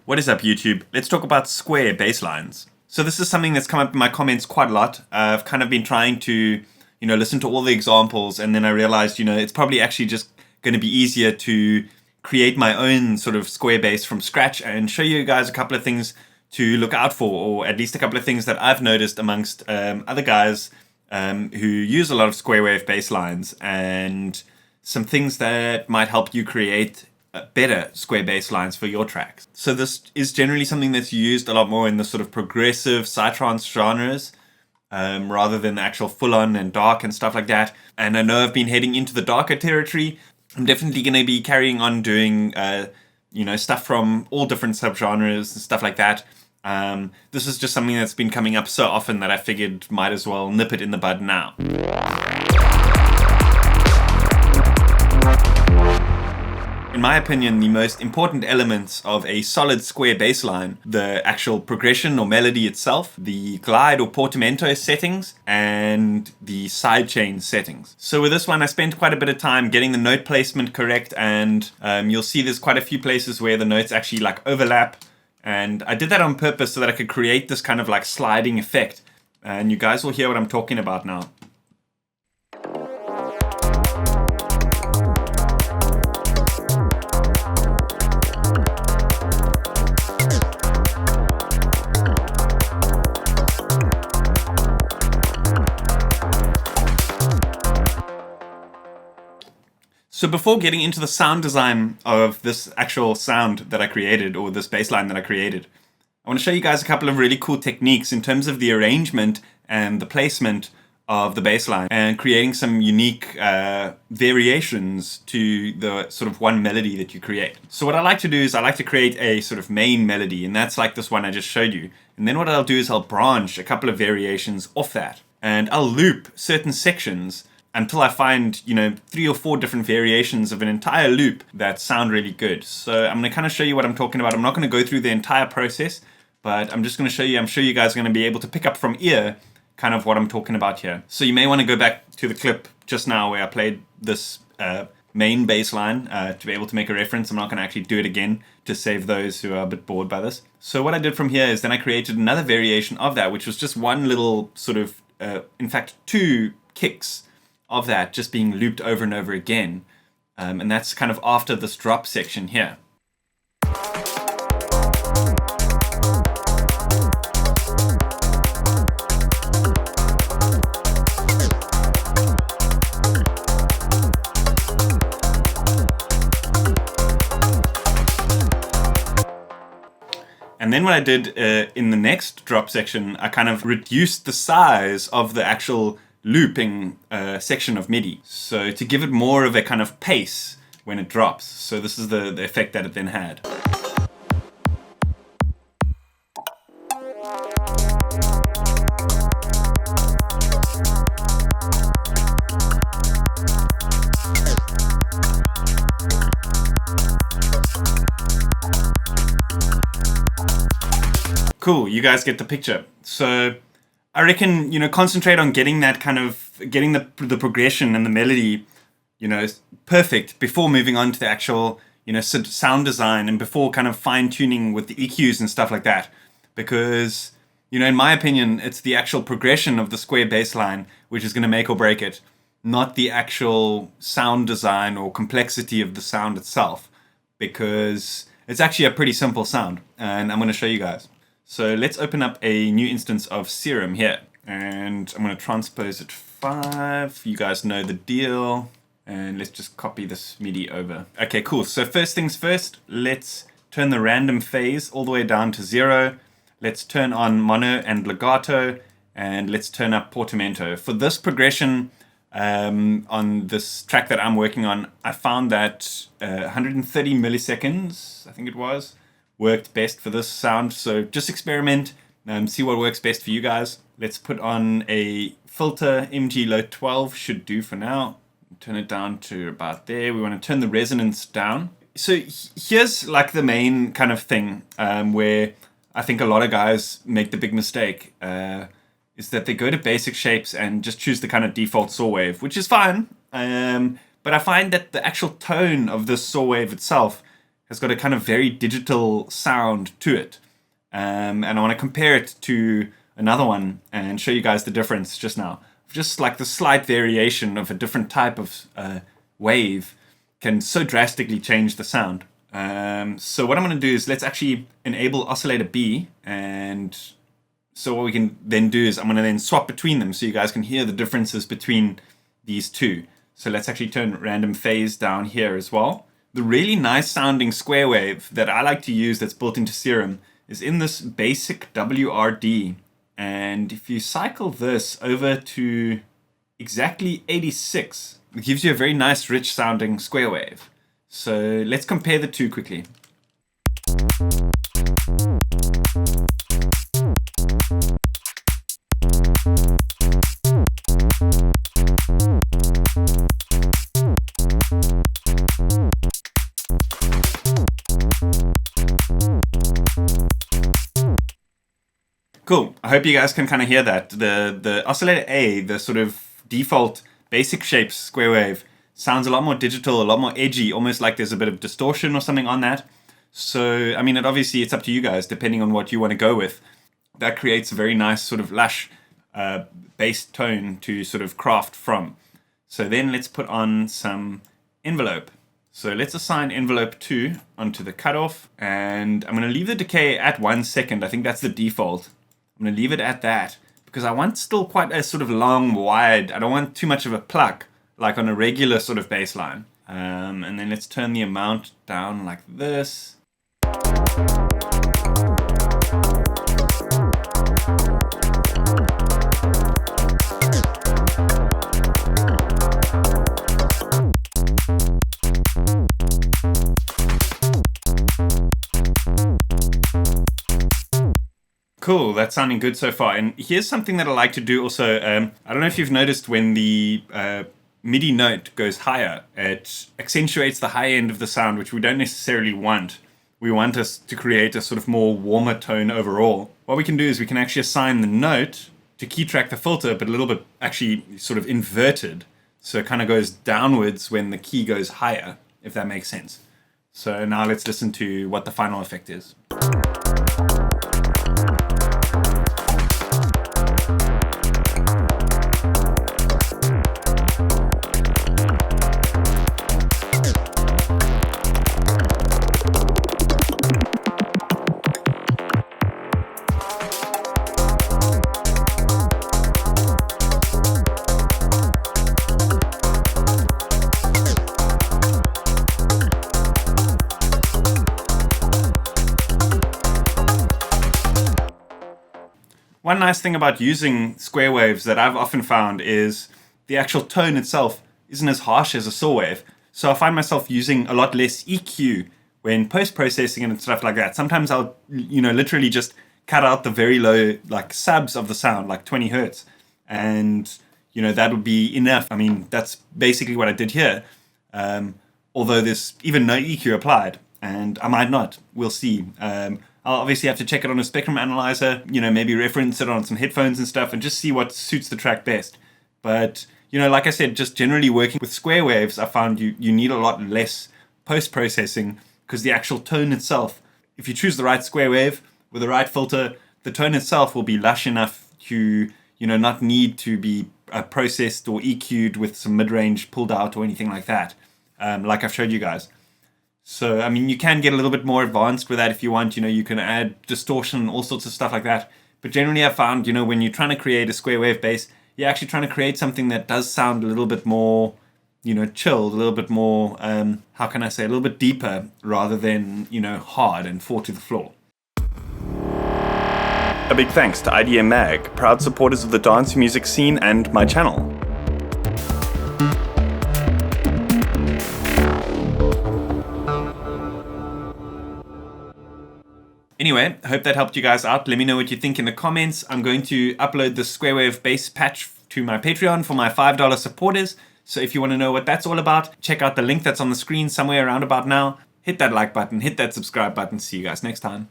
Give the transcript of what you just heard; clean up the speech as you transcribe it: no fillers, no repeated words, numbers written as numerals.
What is up, YouTube? Let's talk about square basslines. So this is something that's come up in my comments quite a lot. I've kind of been trying to, listen to all the examples, and then I realized, it's probably actually just going to be easier to create my own sort of square bass from scratch and show you guys a couple of things to look out for, or at least a couple of things that I've noticed amongst other guys who use a lot of square wave basslines, and some things that might help you create better square bass lines for your tracks. So this is generally something that's used a lot more in the sort of progressive Psytrance genres, rather than the actual full-on and dark and stuff like that. And I know I've been heading into the darker territory. I'm definitely going to be carrying on doing, stuff from all different subgenres and stuff like that. This is just something that's been coming up so often that I figured might as well nip it in the bud now. In my opinion, the most important elements of a solid square bass line, the actual progression or melody itself, the glide or portamento settings, and the sidechain settings. So with this one, I spent quite a bit of time getting the note placement correct, and you'll see there's quite a few places where the notes actually like overlap, and I did that on purpose so that I could create this kind of like sliding effect, and you guys will hear what I'm talking about now. So before getting into the sound design of this actual sound that I created, or this bass line that I created, I want to show you guys a couple of really cool techniques in terms of the arrangement and the placement of the bass line, and creating some unique variations to the sort of one melody that you create. So what I like to do is I like to create a sort of main melody, and that's like this one I just showed you. And then what I'll do is I'll branch a couple of variations off that, and I'll loop certain sections until I find, 3 or 4 different variations of an entire loop that sound really good. So I'm going to kind of show you what I'm talking about. I'm not going to go through the entire process, but I'm just going to show you, I'm sure you guys are going to be able to pick up from ear kind of what I'm talking about here. So you may want to go back to the clip just now where I played this main bass line to be able to make a reference. I'm not going to actually do it again to save those who are a bit bored by this. So what I did from here is then I created another variation of that, which was just one little sort of, in fact, 2 kicks of that just being looped over and over again. And that's kind of after this drop section here. And then what I did in the next drop section, I kind of reduced the size of the actual looping section of MIDI, so to give it more of a kind of pace when it drops. So this is the effect that it then had. Cool, you guys get the picture. So I reckon, concentrate on getting that kind of, getting the progression and the melody, perfect before moving on to the actual, sound design, and before kind of fine tuning with the EQs and stuff like that. Because, in my opinion, it's the actual progression of the square bass line which is going to make or break it, not the actual sound design or complexity of the sound itself. Because it's actually a pretty simple sound, and I'm going to show you guys. So let's open up a new instance of Serum here, and I'm going to transpose it 5. You guys know the deal, and let's just copy this MIDI over. Okay, cool. So first things first, let's turn the random phase all the way down to 0. Let's turn on mono and legato, and let's turn up portamento. For this progression on this track that I'm working on, I found that 130 milliseconds, I think it was, worked best for this sound. So just experiment, see what works best for you guys. Let's put on a filter. MG Low 12 should do for now. Turn it down to about there. We want to turn the resonance down. So here's like the main kind of thing where I think a lot of guys make the big mistake, is that they go to basic shapes and just choose the kind of default saw wave, which is fine. But I find that the actual tone of this saw wave itself has got a kind of very digital sound to it. And I want to compare it to another one and show you guys the difference just now. Just like the slight variation of a different type of wave can so drastically change the sound. So what I'm going to do is let's actually enable oscillator B, and so what we can then do is I'm going to then swap between them so you guys can hear the differences between these two. So let's actually turn random phase down here as well. The really nice sounding square wave that I like to use that's built into Serum is in this basic WRD. And if you cycle this over to exactly 86, it gives you a very nice rich sounding square wave. So let's compare the two quickly. Cool. I hope you guys can kind of hear that. The oscillator A, the sort of default basic shapes square wave, sounds a lot more digital, a lot more edgy, almost like there's a bit of distortion or something on that. So, I mean, it's up to you guys, depending on what you want to go with. That creates a very nice sort of lush bass tone to sort of craft from. So then let's put on some envelope. So let's assign envelope 2 onto the cutoff, and I'm going to leave the decay at 1 second. I think that's the default. I'm going to leave it at that because I want still quite a sort of long, wide, I don't want too much of a pluck like on a regular sort of bass line. And then let's turn the amount down like this. Cool, that's sounding good so far. And here's something that I like to do also. I don't know if you've noticed when the MIDI note goes higher, it accentuates the high end of the sound, which we don't necessarily want. We want us to create a sort of more warmer tone overall. What we can do is we can actually assign the note to key track the filter, but a little bit actually sort of inverted. So it kind of goes downwards when the key goes higher, if that makes sense. So now let's listen to what the final effect is. One nice thing about using square waves that I've often found is the actual tone itself isn't as harsh as a saw wave. So I find myself using a lot less EQ when post-processing and stuff like that. Sometimes I'll, literally just cut out the very low, like subs of the sound, like 20 hertz. And, that would be enough. I mean, that's basically what I did here. Although there's even no EQ applied, and I might not. We'll see. I'll obviously have to check it on a spectrum analyzer, maybe reference it on some headphones and stuff and just see what suits the track best. But, like I said, just generally working with square waves, I found you need a lot less post-processing because the actual tone itself, if you choose the right square wave with the right filter, the tone itself will be lush enough to, not need to be processed or EQ'd with some mid-range pulled out or anything like that, like I've showed you guys. So, I mean, you can get a little bit more advanced with that if you want. You can add distortion and all sorts of stuff like that. But generally, I found, when you're trying to create a square wave bass, you're actually trying to create something that does sound a little bit more, chilled, a little bit more, a little bit deeper rather than, hard and fall to the floor. A big thanks to IDM Mag, proud supporters of the dance music scene and my channel. Anyway, I hope that helped you guys out. Let me know what you think in the comments. I'm going to upload the square wave bass patch to my Patreon for my $5 supporters. So if you want to know what that's all about, check out the link that's on the screen somewhere around about now. Hit that like button, hit that subscribe button. See you guys next time.